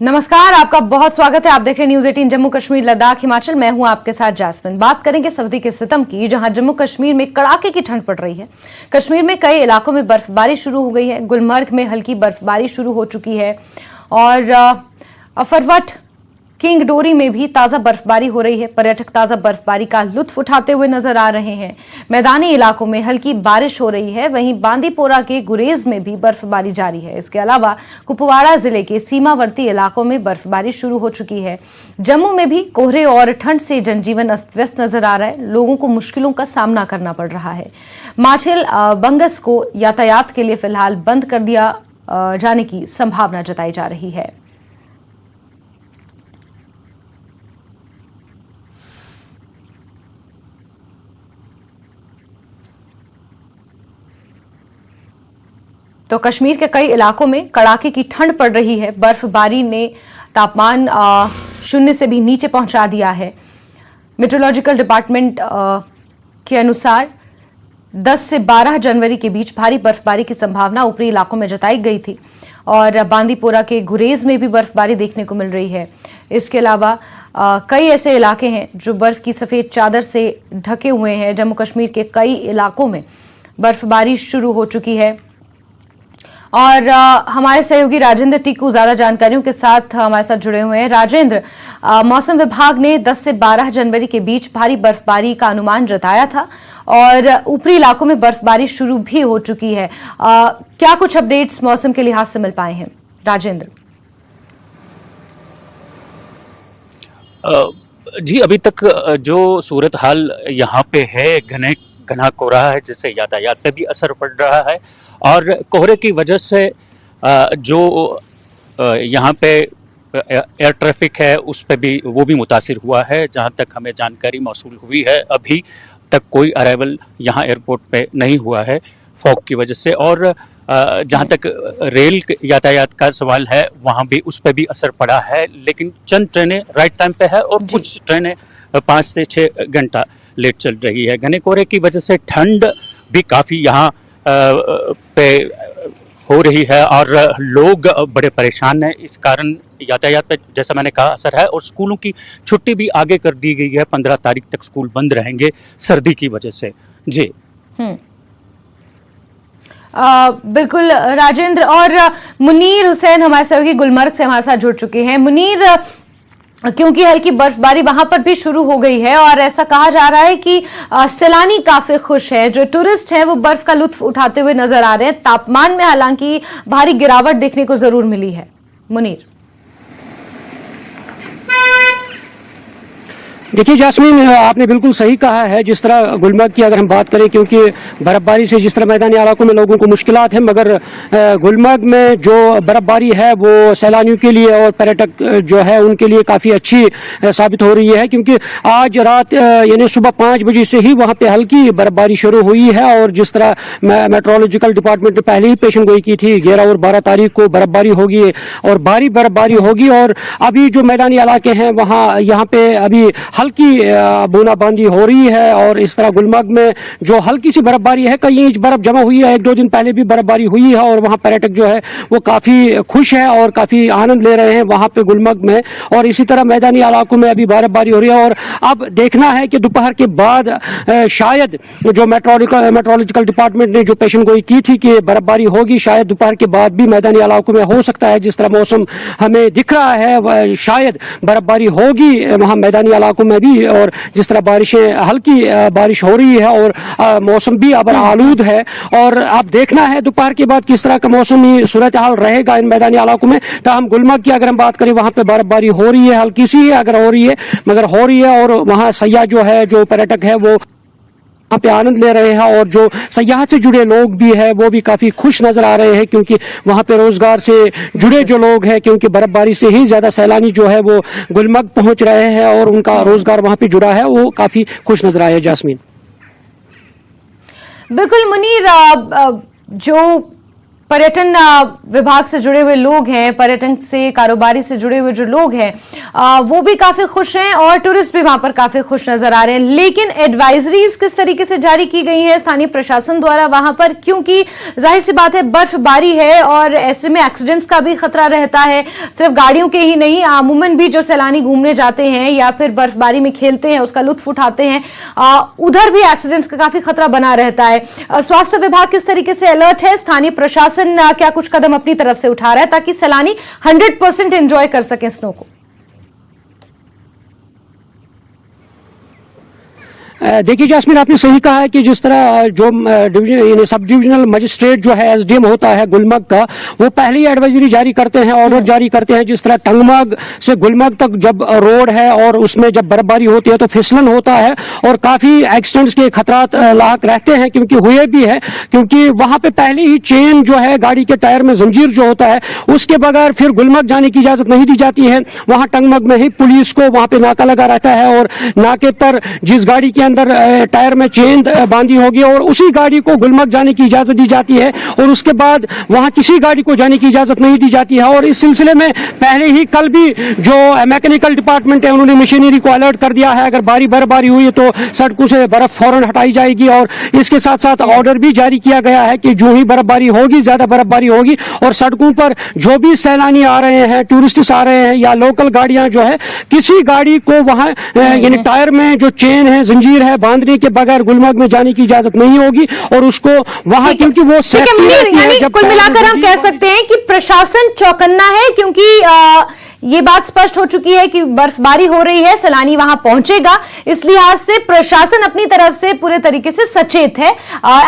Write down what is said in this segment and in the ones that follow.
नमस्कार, आपका बहुत स्वागत है। आप देख रहे हैं न्यूज 18 जम्मू कश्मीर लद्दाख हिमाचल। मैं हूं आपके साथ जासमिन। बात करेंगे सर्दी के सितम की, जहां जम्मू कश्मीर में कड़ाके की ठंड पड़ रही है। कश्मीर में कई इलाकों में बर्फबारी शुरू हो गई है। गुलमर्ग में हल्की बर्फबारी शुरू हो चुकी है और अफरवट किंग डोरी में भी ताजा बर्फबारी हो रही है। पर्यटक ताजा बर्फबारी का लुत्फ उठाते हुए नजर आ रहे हैं। मैदानी इलाकों में हल्की बारिश हो रही है। वहीं बांदीपोरा के गुरेज में भी बर्फबारी जारी है। इसके अलावा कुपवाड़ा जिले के सीमावर्ती इलाकों में बर्फबारी शुरू हो चुकी है। जम्मू में भी कोहरे और ठंड से जनजीवन अस्त व्यस्त नजर आ रहा है। लोगों को मुश्किलों का सामना करना पड़ रहा है। माछिल बंगस को यातायात के लिए फिलहाल बंद कर दिया जाने की संभावना जताई जा रही है। तो कश्मीर के कई इलाकों में कड़ाके की ठंड पड़ रही है। बर्फबारी ने तापमान शून्य से भी नीचे पहुंचा दिया है। मेट्रोलॉजिकल डिपार्टमेंट के अनुसार 10 से 12 जनवरी के बीच भारी बर्फबारी की संभावना ऊपरी इलाकों में जताई गई थी और बांदीपोरा के गुरेज में भी बर्फबारी देखने को मिल रही है। इसके अलावा कई ऐसे इलाके हैं जो बर्फ की सफेद चादर से ढके हुए हैं। जम्मू कश्मीर के कई इलाकों में बर्फबारी शुरू हो चुकी है और हमारे सहयोगी राजेंद्र टीकू ज्यादा जानकारियों के साथ हमारे साथ जुड़े हुए हैं। राजेंद्र, मौसम विभाग ने 10 से 12 जनवरी के बीच भारी बर्फबारी का अनुमान जताया था और ऊपरी इलाकों में बर्फबारी शुरू भी हो चुकी है। क्या कुछ अपडेट्स मौसम के लिहाज से मिल पाए हैं राजेंद्र? जी, अभी तक जो सूरत हाल यहाँ पे है, घना कोहरा है जिससे यातायात पे भी असर पड़ रहा है और कोहरे की वजह से जो यहाँ पे एयर ट्रैफिक है उस पे भी वो भी मुतासिर हुआ है। जहाँ तक हमें जानकारी मौसूल हुई है, अभी तक कोई अराइवल यहाँ एयरपोर्ट पे नहीं हुआ है फॉग की वजह से। और जहाँ तक रेल यातायात का सवाल है वहाँ भी उस पर भी असर पड़ा है, लेकिन चंद ट्रेनें राइट टाइम पे है और कुछ ट्रेनें 5 से 6 घंटा लेट चल रही है। घने कोहरे की वजह से ठंड भी काफ़ी यहाँ पे हो रही है और लोग बड़े परेशान हैं। इस कारण यातायात पे जैसा मैंने कहा असर है और स्कूलों की छुट्टी भी आगे कर दी गई है। 15 तारीख तक स्कूल बंद रहेंगे सर्दी की वजह से। जी बिल्कुल राजेंद्र। और मुनीर हुसैन हमारे सहयोगी गुलमर्ग से हमारे साथ जुड़ चुके हैं। मुनीर, क्योंकि हल्की बर्फबारी वहां पर भी शुरू हो गई है और ऐसा कहा जा रहा है कि सैलानी काफी खुश है, जो टूरिस्ट हैं वो बर्फ का लुत्फ उठाते हुए नजर आ रहे हैं। तापमान में हालांकि भारी गिरावट देखने को जरूर मिली है। मुनीर, देखिए जास्मीन, आपने बिल्कुल सही कहा है। जिस तरह गुलमर्ग की अगर हम बात करें, क्योंकि बर्फबारी से जिस तरह मैदानी इलाकों में लोगों को मुश्किलात है, मगर गुलमर्ग में जो बर्फबारी है वो सैलानियों के लिए और पर्यटक जो है उनके लिए काफ़ी अच्छी साबित हो रही है। क्योंकि आज रात यानी सुबह 5 बजे से ही वहाँ पे हल्की बर्फबारी शुरू हुई है और जिस तरह मेट्रोलॉजिकल डिपार्टमेंट ने पहले ही पेशन गोई की थी 11 और 12 तारीख को बर्फबारी होगी और भारी बर्फबारी होगी। और अभी जो मैदानी इलाके हैं वहाँ यहाँ पे अभी हल्की बूंदाबांदी हो रही है और इस तरह गुलमर्ग में जो हल्की सी बर्फबारी है, कई इंच बर्फ जमा हुई है। 1-2 दिन पहले भी बर्फबारी हुई है और वहाँ पर्यटक जो है वो काफ़ी खुश है और काफ़ी आनंद ले रहे हैं वहाँ पे गुलमर्ग में। और इसी तरह मैदानी इलाकों में अभी बर्फबारी हो रही है और अब देखना है कि दोपहर के बाद शायद जो मेट्रोलॉजिकल डिपार्टमेंट ने जो पेशन गोई की थी कि बर्फबारी होगी, शायद दोपहर के बाद भी मैदानी इलाकों में हो सकता है। जिस तरह मौसम हमें दिख रहा है शायद बर्फबारी होगी वहाँ मैदानी इलाकों में भी। और जिस तरह बारिशें हल्की बारिश हो रही है और मौसम भी अब आलूद है और अब देखना है दोपहर के बाद किस तरह का मौसमी सूरत हाल रहेगा इन मैदानी इलाकों में। ताहम गुलमर्ग की अगर हम बात करें, वहाँ पे बर्फबारी हो रही है, हल्की सी है अगर हो रही है, मगर हो रही है और वहाँ सयाह जो है, जो पर्यटक है वो वहाँ पे आनंद ले रहे हैं और जो सयाहत से जुड़े लोग भी हैं वो भी काफ़ी खुश नज़र आ रहे हैं। क्योंकि वहाँ पे रोज़गार से जुड़े जो लोग हैं, क्योंकि बर्फबारी से ही ज़्यादा सैलानी जो है वो गुलमर्ग पहुँच रहे हैं और उनका रोज़गार वहाँ पे जुड़ा है, वो काफ़ी खुश नज़र आए। जास्मीन, बिल्कुल मुनीर, जो पर्यटन विभाग से जुड़े हुए लोग हैं, पर्यटन से कारोबारी से जुड़े हुए जो लोग हैं वो भी काफी खुश हैं और टूरिस्ट भी वहां पर काफी खुश नजर आ रहे हैं। लेकिन एडवाइजरीज किस तरीके से जारी की गई है स्थानीय प्रशासन द्वारा वहां पर, क्योंकि जाहिर सी बात है बर्फबारी है और ऐसे में एक्सीडेंट्स का भी खतरा रहता है। सिर्फ गाड़ियों के ही नहीं, अमूमन भी जो सैलानी घूमने जाते हैं या फिर बर्फबारी में खेलते हैं, उसका लुत्फ उठाते हैं, उधर भी एक्सीडेंट्स का काफी खतरा बना रहता है। स्वास्थ्य विभाग किस तरीके से अलर्ट है, स्थानीय प्रशासन क्या कुछ कदम अपनी तरफ से उठा रहा है ताकि सैलानी 100% एंजॉय कर सके स्नो को? देखिए जास्मिन, आपने सही कहा है कि जिस तरह जो डिवीजन सब डिविजनल मजिस्ट्रेट जो है एसडीएम होता है गुलमर्ग का, वो पहले ही एडवाइजरी जारी करते हैं, ऑर्डर जारी करते हैं। जिस तरह टंगमर्ग से गुलमर्ग तक जब रोड है और उसमें जब बर्फबारी होती है तो फिसलन होता है और काफी एक्सीडेंट्स के खतरात लाक रहते हैं, क्योंकि हुए भी है, क्योंकि वहां पे पहले ही चेन जो है गाड़ी के टायर में जंजीर जो होता है उसके बगैर फिर गुलमर्ग जाने की इजाजत नहीं दी जाती है। वहां टंगमर्ग में ही पुलिस को वहां पे नाका लगा रहता है और नाके पर जिस गाड़ी के अंदर टायर में चेन बांधी होगी और उसी गाड़ी को गुलमर्ग जाने की इजाजत दी जाती है और उसके बाद वहां किसी गाड़ी को जाने की इजाजत नहीं दी जाती है। और इस सिलसिले में पहले ही कल भी जो मैकेनिकल डिपार्टमेंट है उन्होंने मशीनरी को अलर्ट कर दिया है, अगर बर्फबारी हुई है तो सड़कों से बर्फ फौरन हटाई जाएगी। और इसके साथ साथ ऑर्डर भी जारी किया गया है कि जो ही बर्फबारी होगी, ज्यादा बर्फबारी होगी और सड़कों पर जो भी सैलानी आ रहे हैं, टूरिस्ट आ रहे हैं या लोकल गाड़ियां जो है, किसी गाड़ी को वहां यानी टायर में जो चेन है, जंजीर है, बांधने के बगैर गुलमर्ग में जाने की इजाजत नहीं होगी और उसको वहां, क्योंकि वो सेफ्टी रहती है। जब कुल मिलाकर हम कह सकते हैं कि प्रशासन चौकन्ना है, क्योंकि ये बात स्पष्ट हो चुकी है कि बर्फबारी हो रही है, सैलानी वहां पहुंचेगा, इस लिहाज से प्रशासन अपनी तरफ से पूरे तरीके से सचेत है,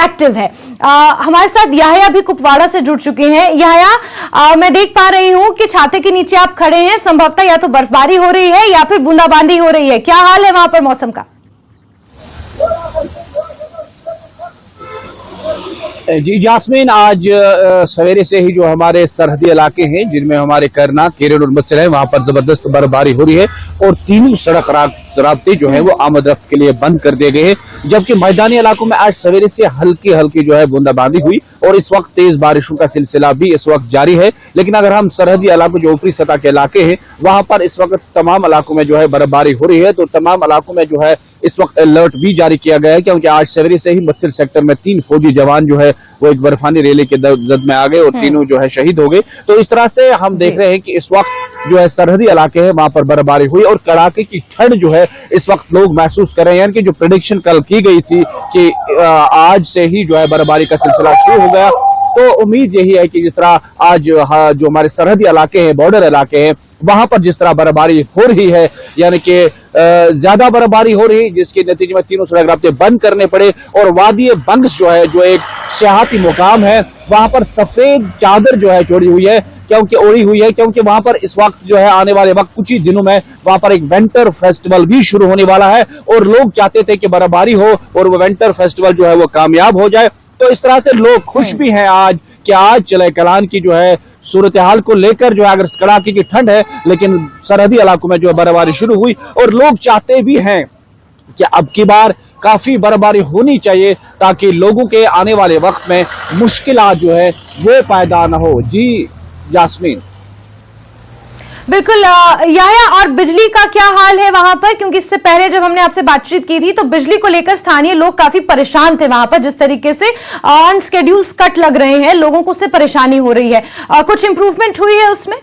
एक्टिव है। हमारे साथ याहया भी कुपवाड़ा से जुड़ चुके हैं। याहया, मैं देख पा रही हूं कि छाते के नीचे आप खड़े हैं, संभवतः या तो बर्फबारी हो रही है या फिर बूंदाबांदी हो रही है, क्या हाल है वहां पर मौसम का? जी जास्मीन, आज सवेरे से ही जो हमारे सरहदी इलाके हैं जिनमें हमारे करना, केरल और मत्सर है, वहां पर जबरदस्त बर्फबारी हो रही है और तीनों सड़क रास्ते जो है वो आमद-रफ्त के लिए बंद कर दिए गए हैं। जबकि मैदानी इलाकों में आज सवेरे से हल्की हल्की जो है बूंदाबांदी हुई और इस वक्त तेज बारिशों का सिलसिला भी इस वक्त जारी है। लेकिन अगर हम सरहदी इलाकों जो ऊपरी सतह के इलाके हैं वहां पर इस वक्त तमाम इलाकों में जो है बर्फबारी हो रही है, तो तमाम इलाकों में जो है इस वक्त अलर्ट भी जारी किया गया है, क्योंकि आज सवेरे से ही मत्सर सेक्टर में 3 फौजी जवान जो है वो एक बर्फानी रैली के जद में आ गए और तीनों जो है शहीद हो गए। तो इस तरह से हम देख रहे हैं कि इस वक्त जो है सरहदी इलाके हैं वहां पर बर्फबारी हुई और कड़ाके की ठंड जो है इस वक्त लोग महसूस कर रहे हैं। यानी कि जो प्रेडिक्शन कल की गई थी कि आज से ही जो है बर्फबारी का सिलसिला शुरू हो गया, तो उम्मीद यही है कि जिस तरह आज जो हमारे सरहदी इलाके हैं, बॉर्डर इलाके हैं, वहां पर जिस तरह बर्फबारी हो रही है, यानी कि ज्यादा बर्फबारी हो रही है, जिसके नतीजे में तीनों सड़क रास्ते बंद करने पड़े और वादी बंग्स जो है, जो एक सियाहती मुकाम है, वहां पर सफेद चादर जो है ओढ़ी हुई है, क्योंकि वहां पर इस वक्त जो है आने वाले वक्त कुछ ही दिनों में वहां पर एक विंटर फेस्टिवल भी शुरू होने वाला है और लोग चाहते थे कि बर्फबारी हो और वो विंटर फेस्टिवल जो है वो कामयाब हो जाए। तो इस तरह से लोग खुश भी हैं आज कि आज चिल्ला कलान की जो है सूरत हाल को लेकर जो है, अगर कड़ाके की ठंड है लेकिन सरहदी इलाकों में जो है बर्फबारी शुरू हुई और लोग चाहते भी हैं कि अब की बार काफी बर्फबारी होनी चाहिए ताकि लोगों के आने वाले वक्त में मुश्किलात जो है वो पैदा न हो। जी यास्मीन, बिल्कुल याया, और बिजली का क्या हाल है वहां पर? क्योंकि इससे पहले जब हमने आपसे बातचीत की थी तो बिजली को लेकर स्थानीय लोग काफी परेशान थे वहां पर, जिस तरीके से अनस्केड्यूल्स कट लग रहे हैं, लोगों को उससे परेशानी हो रही है, कुछ इंप्रूवमेंट हुई है उसमें?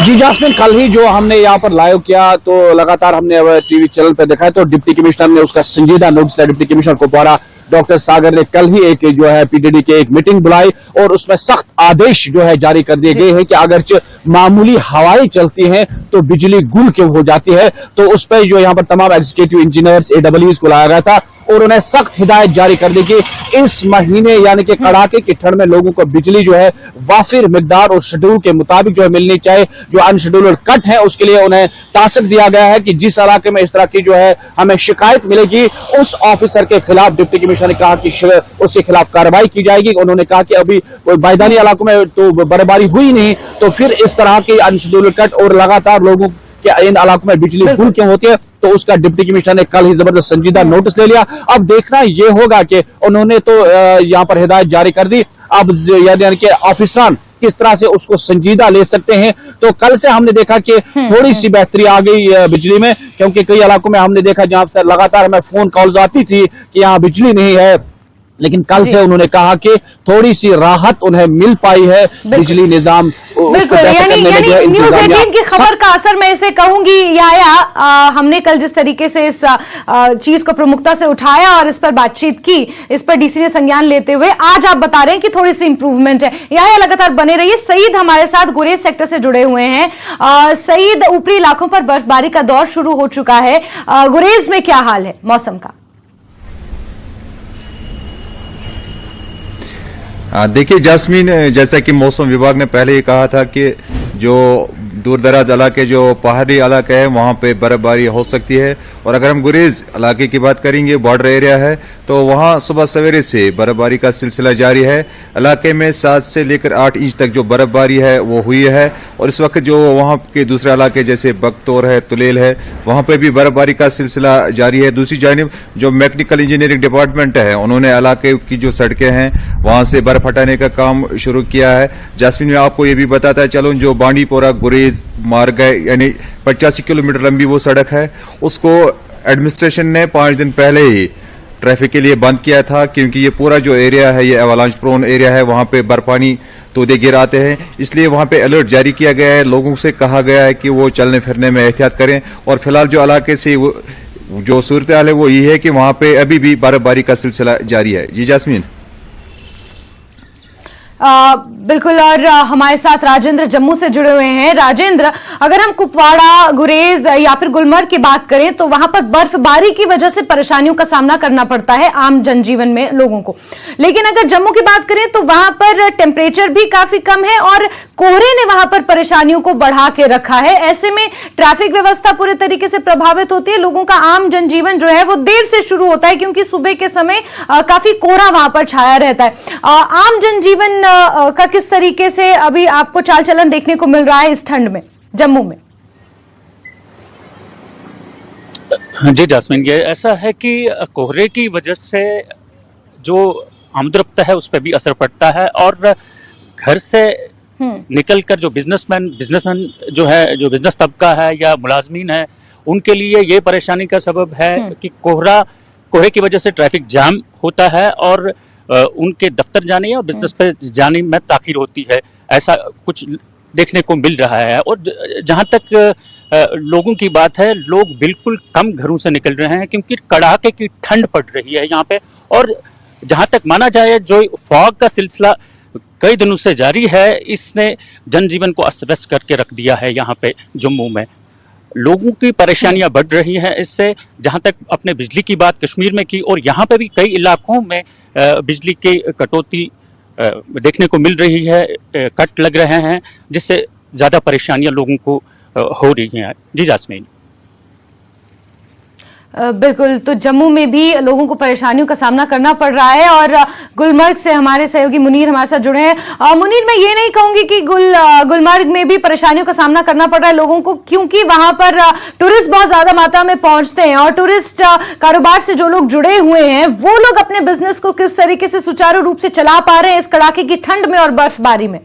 जी जास्मिन, कल ही जो हमने यहाँ पर लाइव किया तो लगातार हमने टीवी चैनल पर देखा है, तो डिप्टी कमिश्नर ने उसका संजीदा नोटिस लिया। डिप्टी कमिश्नर कुपवाड़ा डॉक्टर सागर ने कल ही एक जो है पीडीडी की एक मीटिंग बुलाई और उसमें सख्त आदेश जो है जारी कर दिए गए हैं कि अगर मामूली हवाएं चलती हैं तो बिजली गुल क्यों हो जाती है। तो उस पर जो यहाँ पर तमाम एग्जीक्यूटिव इंजीनियर्स AWEs को लाया गया था और उन्हें सख्त हिदायत जारी कर दी कि इस महीने यानी कि कड़ाके की ठंड में लोगों को बिजली जो है वाफिर मिकदार और शेड्यूल के मुताबिक जो है मिलनी चाहिए। जो अनशेड्यूल्ड कट है उसके लिए उन्हें टास्क दिया गया है कि जिस इलाके में इस तरह की जो है हमें शिकायत मिलेगी उस ऑफिसर के खिलाफ डिप्टी कमिश्नर ने कहा कि उसके खिलाफ कार्रवाई की जाएगी। उन्होंने कहा कि अभी मैदानी इलाकों में तो बर्फबारी हुई नहीं, तो फिर इस तरह के अनशेड्यूल्ड कट और लगातार लोगों कि इन इलाकों में बिजली गुल क्यों होती है, तो उसका डिप्टी कमिश्नर ने कल ही जबरदस्त संजीदा नोटिस ले लिया। अब देखना यह होगा कि उन्होंने तो यहाँ पर हिदायत जारी कर दी, अब यानी कि ऑफिसरान किस तरह से उसको संजीदा ले सकते हैं। तो कल से हमने देखा कि थोड़ी सी बेहतरी आ गई बिजली में, क्योंकि कई इलाकों में हमने देखा जहां से लगातार हमें फोन कॉल्स आती थी कि यहाँ बिजली नहीं है, लेकिन कल से उन्होंने कहा कि थोड़ी सी राहत उन्हें मिल पाई है। बिजली निजाम बिल्कुल, यानी न्यूज़ 18 की खबर का असर मैं इसे कहूंगी याया, हमने कल जिस तरीके से इस चीज को प्रमुखता से उठाया और इस पर बातचीत की, इस पर डीसी ने संज्ञान लेते हुए आज आप बता रहे हैं कि थोड़ी सी इंप्रूवमेंट है। याया लगातार बने रहिए। सईद हमारे साथ गुरेज सेक्टर से जुड़े हुए हैं। सईद, ऊपरी इलाकों पर बर्फबारी का दौर शुरू हो चुका है, गुरेज में क्या हाल है मौसम का? देखिए जास्मीन, जैसा कि मौसम विभाग ने पहले ही कहा था कि जो दूर दराज इलाके, जो पहाड़ी इलाका है, वहां पे बर्फबारी हो सकती है। और अगर हम गुरेज इलाके की बात करेंगे, बॉर्डर एरिया है, तो वहां सुबह सवेरे से बर्फबारी का सिलसिला जारी है। इलाके में 7 से लेकर 8 इंच तक जो बर्फबारी है वो हुई है। और इस वक्त जो वहां के दूसरे इलाके जैसे बगतौर है, तुलेल है, वहां पे भी बर्फबारी का सिलसिला जारी है। दूसरी जानिब जो मैकेनिकल इंजीनियरिंग डिपार्टमेंट है, उन्होंने इलाके की जो सड़कें हैं वहां से बर्फ हटाने का काम शुरू किया है। जास्मीन, में आपको ये भी बताता चलूं, जो बांडीपोरा गुरेज मार्ग है, यानी 85 किलोमीटर लंबी वो सड़क है, उसको एडमिनिस्ट्रेशन ने 5 दिन पहले ही ट्रैफिक के लिए बंद किया था, क्योंकि ये पूरा जो एरिया है ये एवालांच प्रोन एरिया है, वहां पे बर्फानी तोदे गिर आते हैं, इसलिए वहां पे अलर्ट जारी किया गया है। लोगों से कहा गया है कि वो चलने फिरने में एहतियात करें। और फिलहाल जो इलाके से जो सूरत हाल है वो ये है कि वहां पे अभी भी बर्फबारी का सिलसिला जारी है। जी जास्मीन। बिल्कुल, और हमारे साथ राजेंद्र जम्मू से जुड़े हुए हैं। राजेंद्र, अगर हम कुपवाड़ा, गुरेज या फिर गुलमर्ग की बात करें तो वहां पर बर्फबारी की वजह से परेशानियों का सामना करना पड़ता है आम जनजीवन में लोगों को, लेकिन अगर जम्मू की बात करें तो वहां पर टेम्परेचर भी काफी कम है और कोहरे ने वहां पर परेशानियों को बढ़ा के रखा है। ऐसे में ट्रैफिक व्यवस्था पूरे तरीके से प्रभावित होती है। लोगों का आम जनजीवन जो है वो देर से शुरू होता है, क्योंकि सुबह के समय काफी कोहरा वहां पर छाया रहता है। आम जनजीवन का किस तरीके से अभी आपको चाल चलन देखने को मिल रहा है इस ठंड में जम्मू में? जी जास्मीन, ये ऐसा है कि कोहरे की वजह से जो आमदरफ्त है उस पर भी असर पड़ता है, और घर से निकलकर जो बिजनेसमैन जो है, जो बिजनेस तबका है या मुलाजमीन है, उनके लिए ये परेशानी का सबब है कि कोहरे की वजह से ट्रैफिक जाम होता है और उनके दफ्तर जाने या बिजनेस पे जाने में ताखीर होती है। ऐसा कुछ देखने को मिल रहा है। और जहां तक लोगों की बात है, लोग बिल्कुल कम घरों से निकल रहे हैं, क्योंकि कड़ाके की ठंड पड़ रही है यहाँ पे। और जहां तक माना जाए, जो फॉग का सिलसिला कई दिनों से जारी है, इसने जनजीवन को अस्त व्यस्त करके रख दिया है यहाँ पे जम्मू में। लोगों की परेशानियां बढ़ रही हैं इससे। जहां तक अपने बिजली की बात कश्मीर में की, और यहाँ पे भी कई इलाकों में बिजली की कटौती देखने को मिल रही है, कट लग रहे हैं, जिससे ज़्यादा परेशानियां लोगों को हो रही हैं। जी जास्मीन। बिल्कुल, तो जम्मू में भी लोगों को परेशानियों का सामना करना पड़ रहा है। और गुलमर्ग से हमारे सहयोगी मुनीर हमारे साथ जुड़े हैं। मुनीर, मैं ये नहीं कहूंगी कि गुलमर्ग में भी परेशानियों का सामना करना पड़ रहा है लोगों को, क्योंकि वहां पर टूरिस्ट बहुत ज्यादा मात्रा में पहुंचते हैं और टूरिस्ट कारोबार से जो लोग जुड़े हुए हैं वो लोग अपने बिजनेस को किस तरीके से सुचारू रूप से चला पा रहे हैं इस कड़ाके की ठंड में और बर्फबारी में?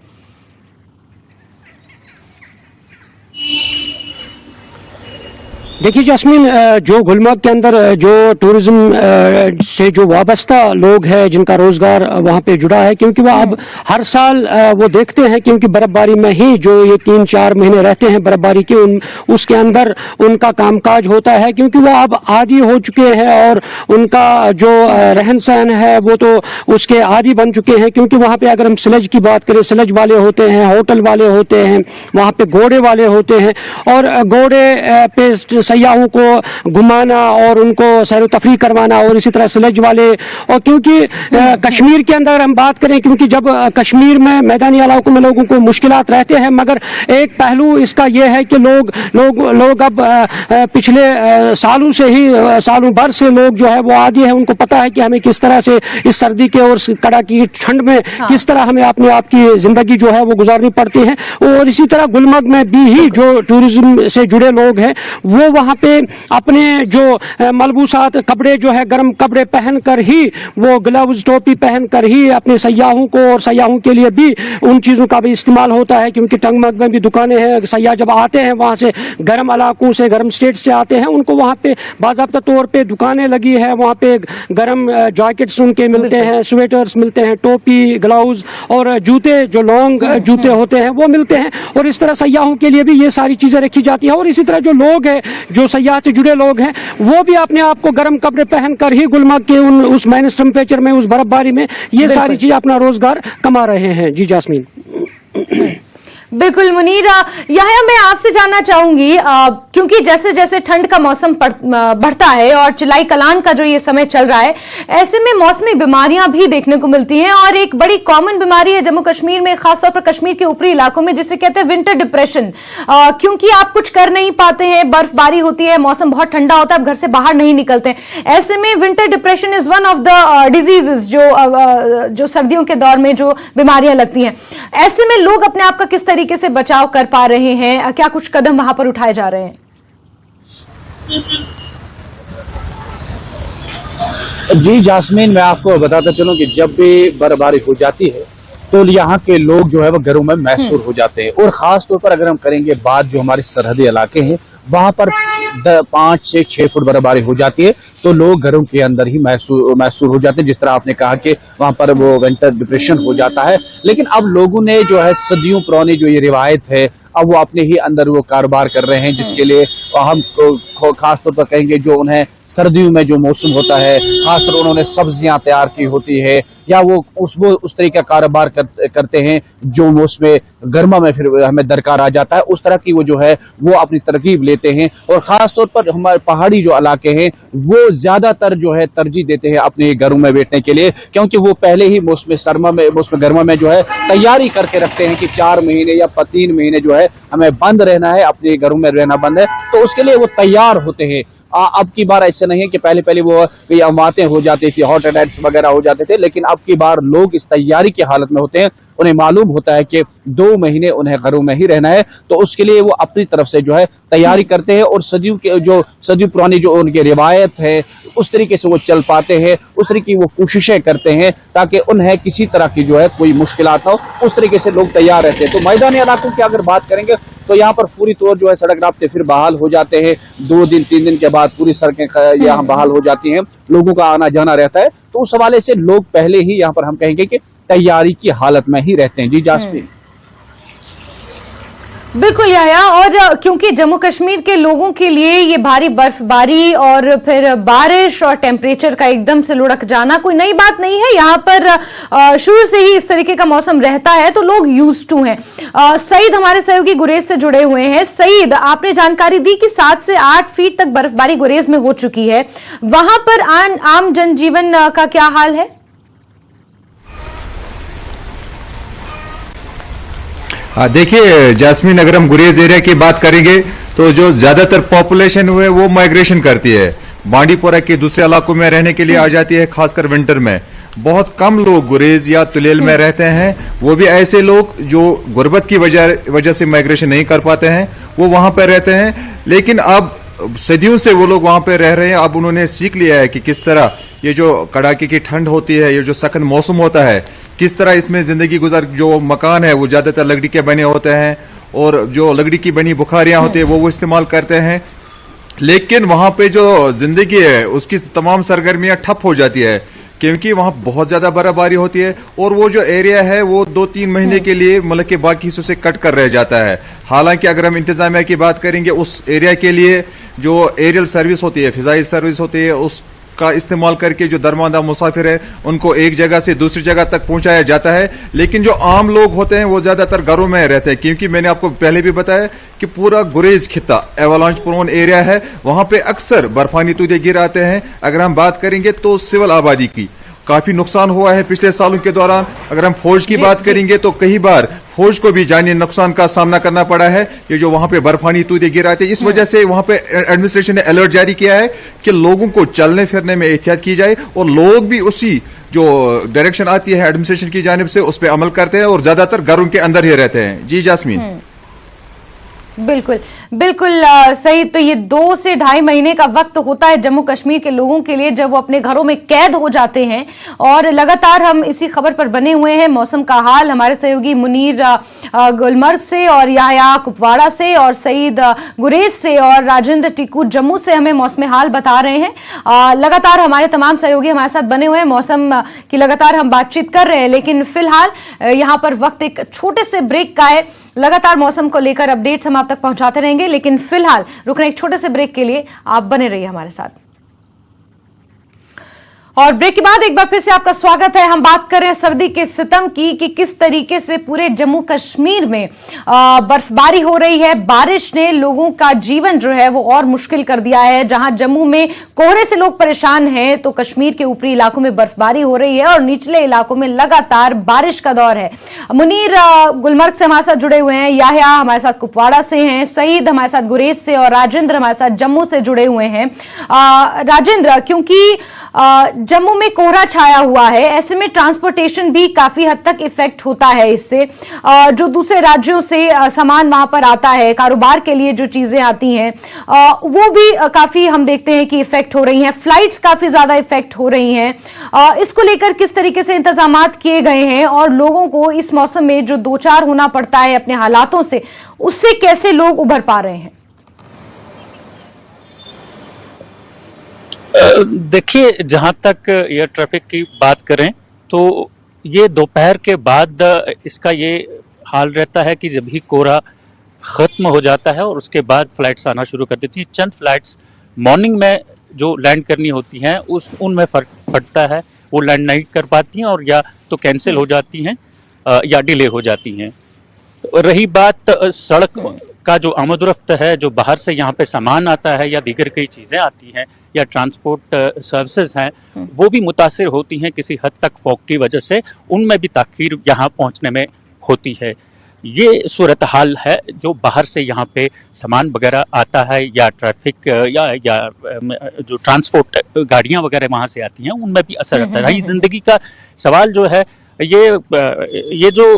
देखिए जास्मीन, जो गुलमर्ग के अंदर जो टूरिज्म से जो वाबस्ता लोग हैं, जिनका रोजगार वहाँ पे जुड़ा है, क्योंकि वो अब हर साल वो देखते हैं, क्योंकि बर्फबारी में ही जो ये 3-4 महीने रहते हैं बर्फबारी के, उसके अंदर उनका कामकाज होता है, क्योंकि वो अब आदी हो चुके हैं और उनका जो रहन सहन है वो तो उसके आदी बन चुके हैं। क्योंकि वहाँ पे अगर हम स्लेज की बात करें, स्लेज वाले होते हैं, होटल वाले होते हैं, वहाँ पे घोड़े वाले होते हैं, और घोड़े पे सयाहों को घुमाना और उनको सैर तफरी करवाना, और इसी तरह स्लेज वाले, और क्योंकि कश्मीर के अंदर हम बात करें, क्योंकि जब कश्मीर में मैदानी इलाकों में लोगों को मुश्किलात रहते हैं, मगर एक पहलू इसका यह है कि लोग अब पिछले सालों से ही, सालों भर से लोग जो है वो आदी है, उनको पता है कि हमें किस तरह से इस सर्दी के और कड़ाके की ठंड में किस तरह हमें अपने आप की जिंदगी जो है वो गुजारनी पड़ती है। और इसी तरह गुलमर्ग में भी ही जो टूरिज्म से जुड़े लोग हैं वो वहाँ पे अपने जो मलबूसात कपड़े जो है गर्म कपड़े पहन कर ही, वो ग्लव्स टोपी पहन कर ही अपने सयाहों को, और सयाहों के लिए भी उन चीज़ों का भी इस्तेमाल होता है, क्योंकि टंगमर्ग में भी दुकानें हैं। सयाह जब आते हैं वहाँ से गर्म इलाकों से, गर्म स्टेट से आते हैं, उनको वहाँ पे बाज़ाब्ता तौर पे दुकानें लगी है, वहाँ पे गर्म जैकेट्स उनके मिलते हैं, स्वेटर्स मिलते हैं, टोपी, ग्लव्स और जूते, जो लॉन्ग जूते होते हैं वो मिलते हैं। और इस तरह सयाहों के लिए भी ये सारी चीज़ें रखी जाती हैं। और इसी तरह जो लोग हैं, जो सयाह से जुड़े लोग हैं, वो भी अपने आप को गर्म कपड़े पहन कर ही गुलमर्ग के उस माइनस टेम्परेचर में, उस बर्फबारी में ये सारी चीज़ अपना रोजगार कमा रहे हैं। जी जास्मीन। बिल्कुल मुनीर, यह मैं आपसे जानना चाहूंगी, क्योंकि जैसे जैसे ठंड का मौसम बढ़ता है और चिलाई कलान का जो ये समय चल रहा है, ऐसे में मौसमी बीमारियां भी देखने को मिलती हैं, और एक बड़ी कॉमन बीमारी है जम्मू कश्मीर में, खासतौर पर कश्मीर के ऊपरी इलाकों में, जिसे कहते हैं विंटर डिप्रेशन। क्योंकि आप कुछ कर नहीं पाते हैं, बर्फबारी होती है, मौसम बहुत ठंडा होता है, आप घर से बाहर नहीं निकलते हैं। ऐसे में winter depression is one of the diseases जो सर्दियों के दौर में जो बीमारियां लगती हैं। ऐसे में लोग अपने आप का किस तरीके से बचाव कर पा रहे हैं, क्या कुछ कदम वहां पर उठाए जा रहे हैं? जी जास्मीन, मैं आपको बताता चलूं कि जब भी बर्फबारी हो जाती है तो यहाँ के लोग जो है वो घरों में महसूर हो जाते हैं। और खास तौर पर अगर हम करेंगे बात जो हमारे सरहदी इलाके हैं, वहां पर 5 से 6 फुट बर्फबारी हो जाती है तो लोग घरों के अंदर ही महसूर हो जाते हैं। जिस तरह आपने कहा कि वहां पर वो विंटर डिप्रेशन हो जाता है, लेकिन अब लोगों ने जो है सदियों पुरानी जो ये रिवायत है, अब वो अपने ही अंदर वो कारोबार कर रहे हैं, जिसके लिए हम खास तौर पर कहेंगे जो उन्हें सर्दियों में जो मौसम होता है, खासकर उन्होंने सब्जियां तैयार की होती है, या वो उस तरीके का कारोबार करते हैं जो मौसम गर्मा में फिर हमें दरकार आ जाता है, उस तरह की वो जो है वो अपनी तरकीब लेते हैं। और खास तौर पर हमारे पहाड़ी जो इलाके हैं वो ज्यादातर जो है तरजीह देते हैं अपने घरों में बैठने के लिए, क्योंकि वो पहले ही मौसम गर्मा में जो है तैयारी करके रखते हैं कि 4 महीने या 3 महीने जो है हमें बंद रहना है, अपने घरों में रहना बंद है, तो उसके लिए वो तैयार होते हैं। अब की बार ऐसे नहीं है कि पहले वो अमवातें हो जाती थी, हार्ट अटैक्स वगैरह हो जाते थे, लेकिन अब की बार लोग इस तैयारी की हालत में होते हैं। उन्हें मालूम होता है कि 2 महीने उन्हें घरों में ही रहना है, तो उसके लिए वो अपनी तरफ से जो है तैयारी करते हैं और सदियों पुरानी जो उनकी रिवायत है उस तरीके से वो चल पाते हैं, उस तरीके की वो कोशिशें करते हैं ताकि उन्हें किसी तरह की जो है कोई मुश्किलात हो, उस तरीके से लोग तैयार रहते हैं। तो मैदानी इलाकों की अगर बात करेंगे तो यहाँ पर पूरी तौर जो है सड़क रास्ते फिर बहाल हो जाते हैं। 2 दिन 3 दिन के बाद पूरी सड़कें यहाँ बहाल हो जाती हैं, लोगों का आना जाना रहता है। तो उस हवाले से लोग पहले ही यहाँ पर हम कहेंगे कि तैयारी की हालत में ही रहते हैं। जी जास्मीन। बिल्कुल याया, और क्योंकि जम्मू कश्मीर के लोगों के लिए ये भारी बर्फबारी और फिर बारिश और टेम्परेचर का एकदम से लुढ़क जाना कोई नई बात नहीं है। यहाँ पर शुरू से ही इस तरीके का मौसम रहता है, तो लोग यूज्ड टू हैं। सईद हमारे सहयोगी गुरेज से जुड़े हुए हैं। सईद, आपने जानकारी दी कि 7 से 8 फीट तक बर्फबारी गुरेज में हो चुकी है, वहां पर आम जनजीवन का क्या हाल है? देखिए जास्मीन, अगर हम गुरेज एरिया की बात करेंगे तो जो ज्यादातर पॉपुलेशन हुए वो माइग्रेशन करती है, बांडीपोरा के दूसरे इलाकों में रहने के लिए आ जाती है, खासकर विंटर में। बहुत कम लोग गुरेज या तुलेल में रहते हैं, वो भी ऐसे लोग जो गुर्बत की वजह से माइग्रेशन नहीं कर पाते हैं, वो वहां पर रहते हैं। लेकिन अब सदियों से वो लोग वहां पे रह रहे हैं, अब उन्होंने सीख लिया है कि किस तरह ये जो कड़ाके की ठंड होती है, ये जो सख्त मौसम होता है, किस तरह इसमें जिंदगी गुजार। जो मकान है वो ज्यादातर लकड़ी के बने होते हैं और जो लकड़ी की बनी बुखारियां होती है वो इस्तेमाल करते हैं। लेकिन वहां पे जो जिंदगी है उसकी तमाम सरगर्मियां ठप हो जाती है, क्योंकि वहां बहुत ज्यादा बर्फबारी होती है और वो जो एरिया है वो 2-3 महीने के लिए मुल्क के बाकी हिस्सों से कट कर रह जाता है। हालांकि अगर हम इंतजामिया की बात करेंगे, उस एरिया के लिए जो एरियल सर्विस होती है, फिजाई सर्विस होती है, का इस्तेमाल करके जो दरमांदा मुसाफिर है उनको एक जगह से दूसरी जगह तक पहुंचाया जाता है। लेकिन जो आम लोग होते हैं वो ज्यादातर घरों में रहते हैं, क्योंकि मैंने आपको पहले भी बताया कि पूरा गुरेज खित्ता एवालांच प्रोन एरिया है, वहां पे अक्सर बर्फानी तूदे गिर आते हैं। अगर हम बात करेंगे तो सिविल आबादी की काफी नुकसान हुआ है पिछले सालों के दौरान। अगर हम फौज की बात करेंगे तो कई बार फौज को भी जानी नुकसान का सामना करना पड़ा है। ये जो वहां पे बर्फानी तूदे गिर आते हैं, इस वजह से वहां पे एडमिनिस्ट्रेशन ने अलर्ट जारी किया है कि लोगों को चलने फिरने में एहतियात की जाए, और लोग भी उसी जो डायरेक्शन आती है एडमिनिस्ट्रेशन की जानिब से उस पर अमल करते हैं और ज्यादातर घरों के अंदर ही रहते हैं। जी जास्मीन। बिल्कुल बिल्कुल सही। तो ये 2 से ढाई महीने का वक्त होता है जम्मू कश्मीर के लोगों के लिए जब वो अपने घरों में कैद हो जाते हैं, और लगातार हम इसी खबर पर बने हुए हैं। मौसम का हाल हमारे सहयोगी मुनीर गुलमर्ग से, और याया कुपवाड़ा से, और सईद गुरेज से, और राजेंद्र टिक्कू जम्मू से हमें मौसम हाल बता रहे हैं। लगातार हमारे तमाम सहयोगी हमारे साथ बने हुए हैं, मौसम की लगातार हम बातचीत कर रहे हैं। लेकिन फिलहाल यहाँ पर वक्त एक छोटे से ब्रेक का है। लगातार मौसम को लेकर अपडेट्स हम आप तक पहुंचाते रहेंगे, लेकिन फिलहाल रुकने एक छोटे से ब्रेक के लिए आप बने रहिए हमारे साथ। और ब्रेक के बाद एक बार फिर से आपका स्वागत है। हम बात कर रहे हैं सर्दी के सितम की, कि किस तरीके से पूरे जम्मू कश्मीर में बर्फबारी हो रही है। बारिश ने लोगों का जीवन जो है वो और मुश्किल कर दिया है। जहां जम्मू में कोहरे से लोग परेशान हैं, तो कश्मीर के ऊपरी इलाकों में बर्फबारी हो रही है और निचले इलाकों में लगातार बारिश का दौर है। मुनीर गुलमर्ग से हमारे साथ जुड़े हुए हैं, याह्या हमारे साथ कुपवाड़ा से हैं, सईद हमारे साथ गुरेज से, और राजेंद्र हमारे साथ जम्मू से जुड़े हुए हैं। राजेंद्र, क्योंकि जम्मू में कोहरा छाया हुआ है, ऐसे में ट्रांसपोर्टेशन भी काफी हद तक इफेक्ट होता है इससे। जो दूसरे राज्यों से सामान वहां पर आता है, कारोबार के लिए जो चीजें आती हैं, वो भी काफी हम देखते हैं कि इफेक्ट हो रही हैं। फ्लाइट्स काफी ज्यादा इफेक्ट हो रही हैं। इसको लेकर किस तरीके से इंतजामात किए गए हैं, और लोगों को इस मौसम में जो दो चार होना पड़ता है अपने हालातों से, उससे कैसे लोग उभर पा रहे हैं? देखिए, जहां तक एयर ट्रैफिक की बात करें तो ये दोपहर के बाद इसका ये हाल रहता है कि जब भी कोहरा ख़त्म हो जाता है और उसके बाद फ्लाइट्स आना शुरू कर देती हैं। चंद फ्लाइट्स मॉर्निंग में जो लैंड करनी होती हैं उनमें फ़र्क पड़ता है, वो लैंड नहीं कर पाती हैं और या तो कैंसिल हो जाती हैं या डिले हो जाती हैं। तो रही बात सड़क का जो आमदोरफ्त है, जो बाहर से यहाँ पे सामान आता है या दीगर कई चीज़ें आती हैं या ट्रांसपोर्ट सर्विसेज हैं, वो भी मुतासिर होती हैं किसी हद तक फॉग की वजह से, उनमें भी ताख़ीर यहाँ पहुँचने में होती है। ये सूरत हाल है जो बाहर से यहाँ पे सामान वगैरह आता है या ट्रैफिक या जो ट्रांसपोर्ट गाड़ियाँ वगैरह वहाँ से आती हैं, उनमें भी असर आता है। रही ज़िंदगी का सवाल जो है, ये जो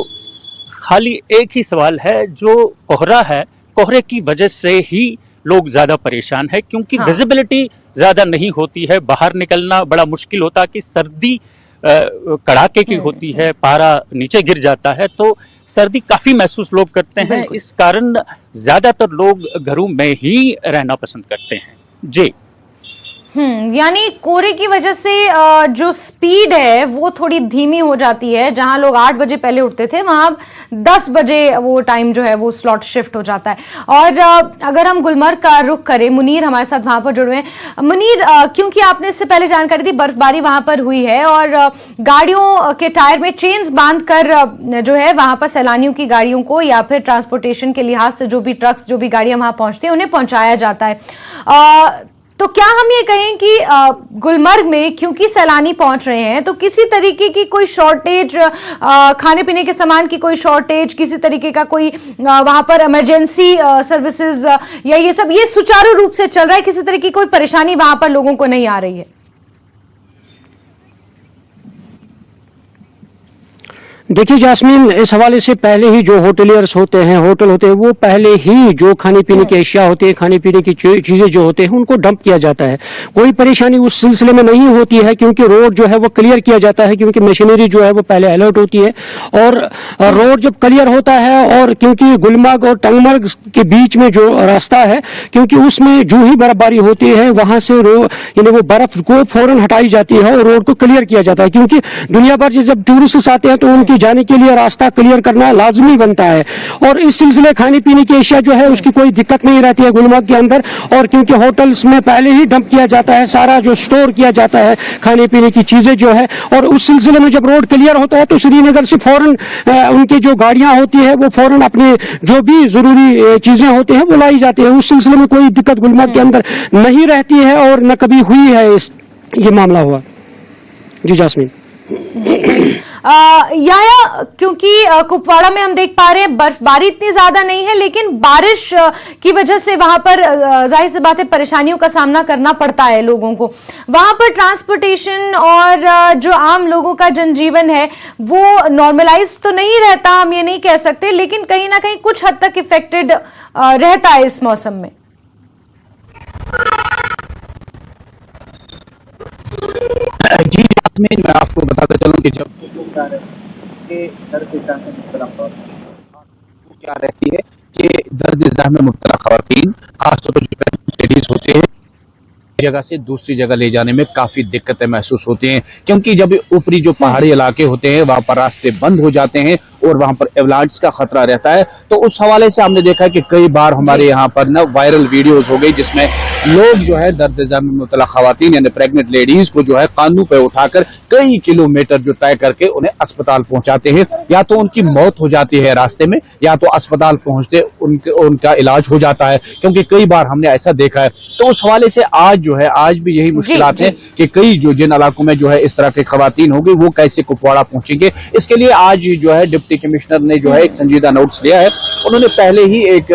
खाली एक ही सवाल है, जो कोहरा है, कोहरे की वजह से ही लोग ज़्यादा परेशान है, क्योंकि विजिबिलिटी ज़्यादा नहीं होती है, बाहर निकलना बड़ा मुश्किल होता है कि सर्दी कड़ाके की होती है, पारा नीचे गिर जाता है, तो सर्दी काफ़ी महसूस लोग करते हैं। इस कारण ज़्यादातर लोग घरों में ही रहना पसंद करते हैं। जी, यानी कोहरे की वजह से जो स्पीड है वो थोड़ी धीमी हो जाती है। जहां लोग 8 बजे पहले उठते थे, वहां 10 बजे वो टाइम जो है वो स्लॉट शिफ्ट हो जाता है। और अगर हम गुलमर्ग का रुख करें, मुनीर हमारे साथ वहां पर जुड़े हैं। मुनीर, क्योंकि आपने इससे पहले जानकारी दी, बर्फबारी वहां पर हुई है और गाड़ियों के टायर में चेन्स बांध कर जो है वहां पर सैलानियों की गाड़ियों को या फिर ट्रांसपोर्टेशन के लिहाज से जो भी ट्रक्स, जो भी गाड़ियां वहां पहुंचती हैं, उन्हें पहुंचाया जाता है। तो क्या हम ये कहें कि गुलमर्ग में क्योंकि सैलानी पहुंच रहे हैं, तो किसी तरीके की कोई शॉर्टेज, खाने पीने के सामान की कोई शॉर्टेज, किसी तरीके का कोई वहां पर इमरजेंसी सर्विसेज या ये सब ये सुचारू रूप से चल रहा है? किसी तरह की कोई परेशानी वहां पर लोगों को नहीं आ रही है? देखिए जास्मीन, इस हवाले से पहले ही जो होटलियर्स होते हैं, होटल होते हैं, वो पहले ही जो खाने पीने की अशिया होती है, खाने पीने की चीजें जो होते हैं, उनको डंप किया जाता है। कोई परेशानी उस सिलसिले में नहीं होती है, क्योंकि रोड जो है वो क्लियर किया जाता है, क्योंकि मशीनरी जो है वो पहले अलर्ट होती है और रोड जब क्लियर होता है, और क्योंकि गुलमर्ग और टंगमर्ग के बीच में जो रास्ता है, क्योंकि उसमें जो ही बर्फबारी होती है वहां से वो बर्फ को फौरन हटाई जाती है और रोड को क्लियर किया जाता है। क्योंकि दुनिया भर से जब टूरिस्ट आते हैं तो उनकी जाने के लिए रास्ता क्लियर करना लाजमी बनता है। और इस सिलसिले खाने पीने की एशिया जो है उसकी कोई दिक्कत नहीं रहती है गुलमर्ग के अंदर, और क्योंकि होटल्स में पहले ही डंप किया जाता है, सारा जो स्टोर किया जाता है खाने पीने की चीजें जो है, और उस सिलसिले में जब रोड क्लियर होता है तो श्रीनगर से फौरन उनकी जो गाड़ियां होती है वो फौरन अपने जो भी जरूरी चीजें होती हैं वो लाई जाती है। उस सिलसिले में कोई दिक्कत गुलमर्ग के अंदर नहीं रहती है और न कभी हुई है ये मामला हुआ। जी जास्मीन। जी याया, क्योंकि कुपवाड़ा में हम देख पा रहे हैं बर्फबारी इतनी ज्यादा नहीं है, लेकिन बारिश की वजह से वहां पर जाहिर सी बात है परेशानियों का सामना करना पड़ता है लोगों को। वहां पर ट्रांसपोर्टेशन और जो आम लोगों का जनजीवन है वो नॉर्मलाइज तो नहीं रहता, हम ये नहीं कह सकते, लेकिन कहीं ना कहीं कुछ हद तक इफेक्टेड रहता है इस मौसम में। जी जास्मीन, मैं आपको बताता चलूं कि जब क्या रहती है कि दर्द ज़हम में मुब्तला खवातीन, खासतौर पर जो लेडीज होते हैं, जगह से दूसरी जगह ले जाने में काफी दिक्कतें महसूस होती हैं, क्योंकि जब ऊपरी जो पहाड़ी इलाके होते हैं वहां पर रास्ते बंद हो जाते हैं और वहां पर एवलांच का खतरा रहता है। तो उस हवाले से हमने देखा है कि कई बार हमारे यहाँ पर ना वायरल वीडियोस हो गई जिसमें लोग जो है दर्द ज़हम में मुब्तला खवातीन यानी प्रेग्नेंट लेडीज को जो है कानू पे उठाकर कई किलोमीटर जो तय करके उन्हें अस्पताल पहुंचाते हैं। या तो उनकी मौत हो जाती है रास्ते में, या तो अस्पताल पहुंचते उनका इलाज हो जाता है, क्योंकि कई बार हमने ऐसा देखा है। तो उस हवाले से आज भी यही मुश्किलात है कि कई जो जिन इलाकों में जो है इस तरह के खवातीन हो गई वो कैसे कुपवाड़ा पहुंचेंगे। इसके लिए आज जो है डिप्टी कमिश्नर ने जो है एक संजीदा नोट्स लिया है। उन्होंने पहले ही एक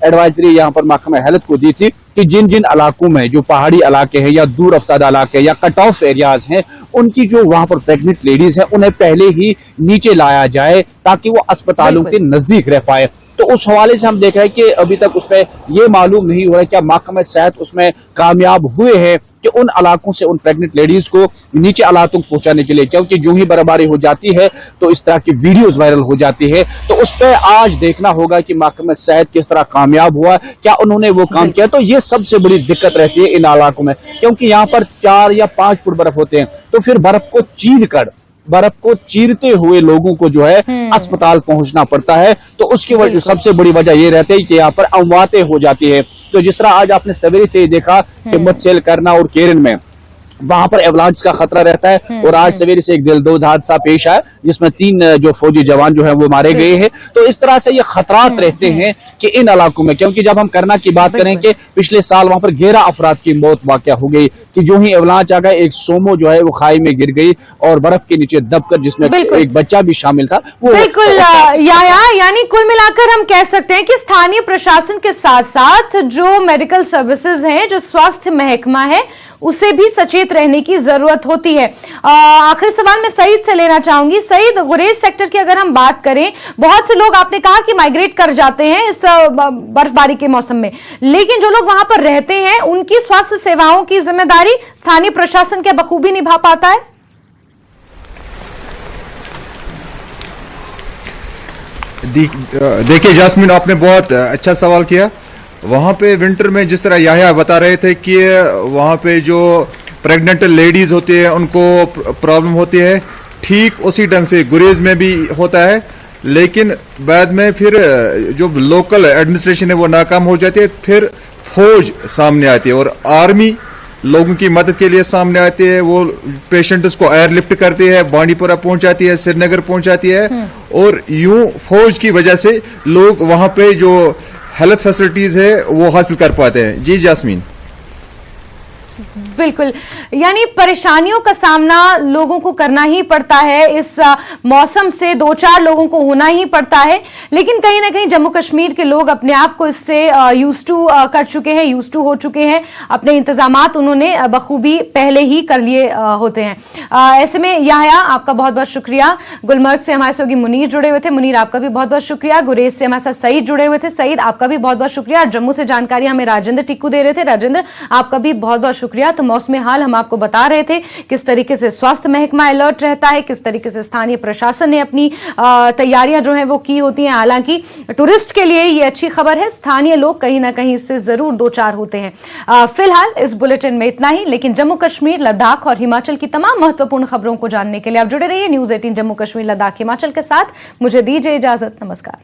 एडवाइजरी यहाँ पर महकमा हेल्थ को दी थी कि जिन जिन इलाकों में जो पहाड़ी इलाके हैं या दूर अफ्तादा इलाके या कट ऑफ एरियाज हैं, उनकी जो वहां पर प्रेग्नेंट लेडीज हैं उन्हें पहले ही नीचे लाया जाए ताकि वो अस्पतालों के नजदीक रह पाए। तो उस हवाले से हम देख रहे हैं कि अभी तक उसमें ये मालूम नहीं हो रहा है क्या महकमा सेहत उसमें कामयाब हुए हैं कि उन इलाकों से उन प्रेग्नेंट लेडीज को नीचे इलाकों तक पहुंचाने के लिए, क्योंकि जो ही बर्फबारी हो जाती है तो इस तरह की वीडियोस वायरल हो जाती है। तो उस पर आज देखना होगा कि महकमा सेहत किस तरह कामयाब हुआ, क्या उन्होंने वो काम किया। तो ये सबसे बड़ी दिक्कत रहती है इन इलाकों में, क्योंकि यहाँ पर 4 या 5 फुट बर्फ होते हैं, तो फिर बर्फ को चीरते हुए लोगों को जो है अस्पताल पहुंचना पड़ता है। तो उसकी वजह सबसे बड़ी वजह ये रहती है कि यहाँ पर अमवातें हो जाती है। तो जिस तरह आज आपने सवेरे से देखा कि मुत्सेल करना और केरन में वहां पर एवलांच का खतरा रहता है, और आज सवेरे से एक दिलदोज हादसा पेश आया जिसमें 3 जो फौजी जवान जो है वो मारे गए हैं। तो इस तरह से ये खतरात रहते हैं कि इन इलाकों में, क्योंकि जब हम करना की बात करें कि पिछले साल वहां पर 11 अफराद की मौत वाक़या हो गई कि जो ही एवलांच आ गया, एक सोमो जो है वो खाई में गिर गई और बर्फ के नीचे दबकर, जिसमें एक बच्चा भी शामिल था। वो बिल्कुल यानी कुल मिलाकर हम कह सकते हैं कि स्थानीय प्रशासन के साथ साथ जो मेडिकल सर्विसेज हैं, जो स्वास्थ्य महकमा है, उसे भी सचेत रहने की जरूरत होती है। आखिरी सवाल मैं सईद से लेना चाहूंगी। सईद, गुरेज सेक्टर की अगर हम बात करें, बहुत से लोग आपने कहा कि माइग्रेट कर जाते हैं इस बर्फबारी के मौसम में, लेकिन जो लोग वहां पर रहते हैं उनकी स्वास्थ्य सेवाओं की जिम्मेदारी स्थानीय प्रशासन क्या बखूबी निभा पाता है? देखिए जास्मीन, आपने बहुत अच्छा सवाल किया। वहाँ पे विंटर में जिस तरह याह्या बता रहे थे कि वहाँ पे जो प्रेग्नेंट लेडीज होती है उनको प्रॉब्लम होती है, ठीक उसी ढंग से गुरेज में भी होता है, लेकिन बाद में फिर जो लोकल एडमिनिस्ट्रेशन है वो नाकाम हो जाती है, फिर फौज सामने आती है और आर्मी लोगों की मदद के लिए सामने आती है। वो पेशेंट्स को एयरलिफ्ट करती है, बांडीपुरा पहुंचाती है, श्रीनगर पहुंचाती है, और यूं फौज की वजह से लोग वहां पे जो हेल्थ फैसिलिटीज है वो हासिल कर पाते हैं। जी जास्मीन, बिल्कुल, यानी परेशानियों का सामना लोगों को करना ही पड़ता है। इस मौसम से 2-4 लोगों को होना ही पड़ता है, लेकिन कहीं ना कहीं जम्मू कश्मीर के लोग अपने आप को इससे यूज्ड टू कर चुके हैं, यूज्ड टू हो चुके हैं। अपने इंतजामात उन्होंने बखूबी पहले ही कर लिए होते हैं। ऐसे में याह्या, आपका बहुत बहुत शुक्रिया। गुलमर्ग से हमारे साथ मुनीर जुड़े हुए थे, मुनीर आपका भी बहुत बहुत शुक्रिया। गुरेज से हमारे साथ सईद जुड़े हुए थे, सईद आपका भी बहुत बहुत शुक्रिया। जम्मू से जानकारी हमें राजेंद्र टिक्कू दे रहे थे, राजेंद्र आपका भी बहुत बहुत शुक्रिया। तो मौसमी हाल हम आपको बता रहे थे, किस तरीके से स्वास्थ्य महकमा अलर्ट रहता है, किस तरीके से स्थानीय प्रशासन ने अपनी तैयारियां जो है वो की होती हैं। हालांकि टूरिस्ट के लिए ये अच्छी खबर है, स्थानीय लोग कहीं ना कहीं इससे जरूर दो चार होते हैं। फिलहाल इस बुलेटिन में इतना ही, लेकिन जम्मू कश्मीर, लद्दाख और हिमाचल की तमाम महत्वपूर्ण खबरों को जानने के लिए आप जुड़े रहिए न्यूज़ 18 जम्मू कश्मीर, लद्दाख, हिमाचल के साथ। मुझे दीजिए इजाजत, नमस्कार।